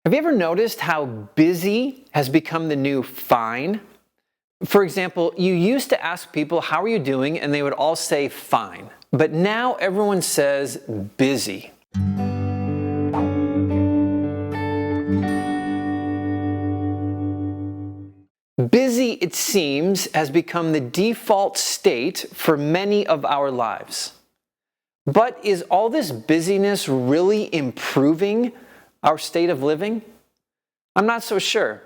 Have you ever noticed how busy has become the new fine? For example, you used to ask people, how are you doing? And they would all say fine. But now everyone says busy. Busy, it seems, has become the default state for many of our lives. But is all this busyness really improving our state of living? I'm not so sure.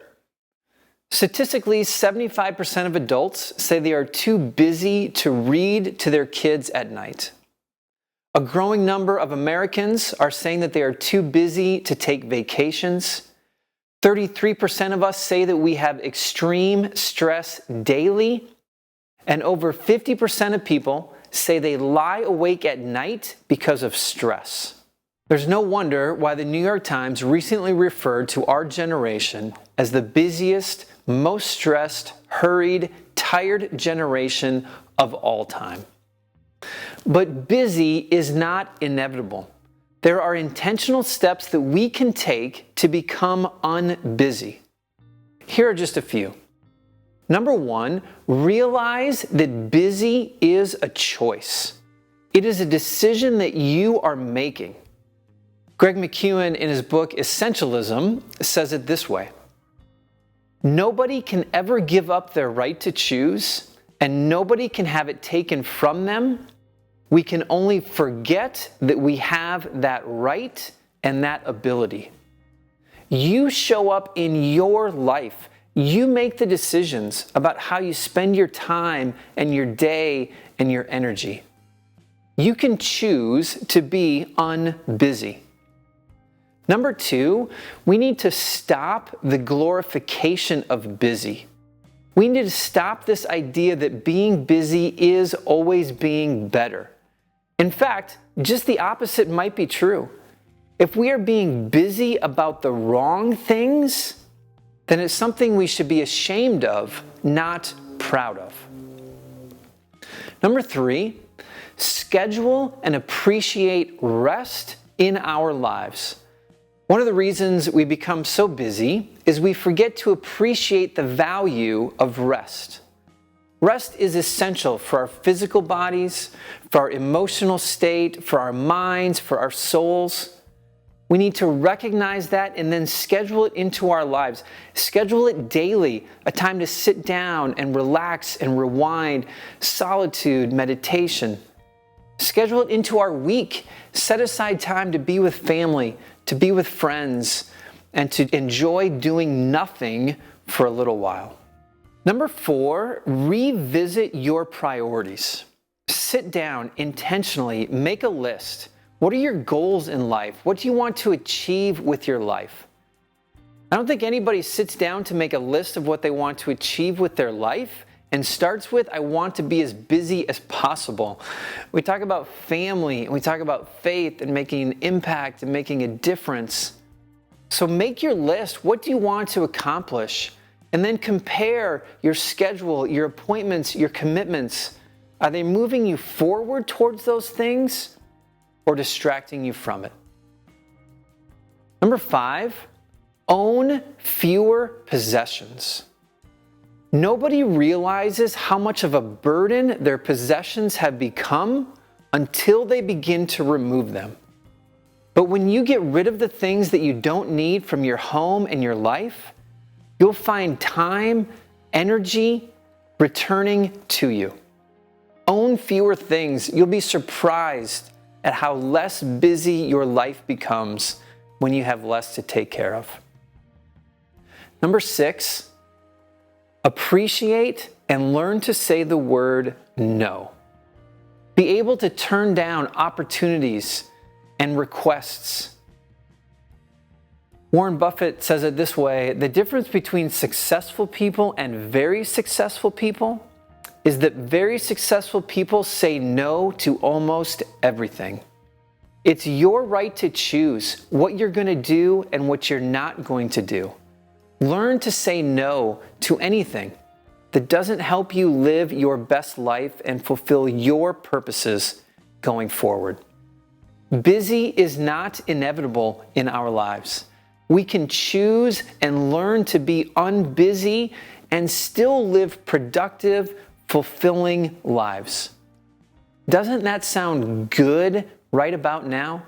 Statistically, 75% of adults say they are too busy to read to their kids at night. A growing number of Americans are saying that they are too busy to take vacations. 33% of us say that we have extreme stress daily. And over 50% of people say they lie awake at night because of stress. There's no wonder why the New York Times recently referred to our generation as the busiest, most stressed, hurried, tired generation of all time. But busy is not inevitable. There are intentional steps that we can take to become unbusy. Here are just a few. Number one, realize that busy is a choice. It is a decision that you are making. Greg McKeown, in his book Essentialism, says it this way: nobody can ever give up their right to choose, and nobody can have it taken from them. We can only forget that we have that right and that ability. You show up in your life. You make the decisions about how you spend your time and your day and your energy. You can choose to be unbusy. Number two, we need to stop the glorification of busy. We need to stop this idea that being busy is always being better. In fact, just the opposite might be true. If we are being busy about the wrong things, then it's something we should be ashamed of, not proud of. Number three, schedule and appreciate rest in our lives. One of the reasons we become so busy is we forget to appreciate the value of rest. Rest is essential for our physical bodies, for our emotional state, for our minds, for our souls. We need to recognize that and then schedule it into our lives. Schedule it daily, a time to sit down and relax and rewind, solitude, meditation. Schedule it into our week. Set aside time to be with family, to be with friends, and to enjoy doing nothing for a little while. Number four, revisit your priorities. Sit down intentionally, make a list. What are your goals in life? What do you want to achieve with your life? I don't think anybody sits down to make a list of what they want to achieve with their life and starts with, I want to be as busy as possible. We talk about family, and we talk about faith and making an impact and making a difference. So make your list. What do you want to accomplish? And then compare your schedule, your appointments, your commitments. Are they moving you forward towards those things or distracting you from it? Number five, own fewer possessions. Nobody realizes how much of a burden their possessions have become until they begin to remove them. But when you get rid of the things that you don't need from your home and your life, you'll find time, energy returning to you. Own fewer things. You'll be surprised at how less busy your life becomes when you have less to take care of. Number six, appreciate and learn to say the word no. Be able to turn down opportunities and requests. Warren Buffett says it this way: the difference between successful people and very successful people is that very successful people say no to almost everything. It's your right to choose what you're going to do and what you're not going to do. Learn to say no to anything that doesn't help you live your best life and fulfill your purposes going forward. Busy is not inevitable in our lives. We can choose and learn to be unbusy and still live productive, fulfilling lives. Doesn't that sound good right about now?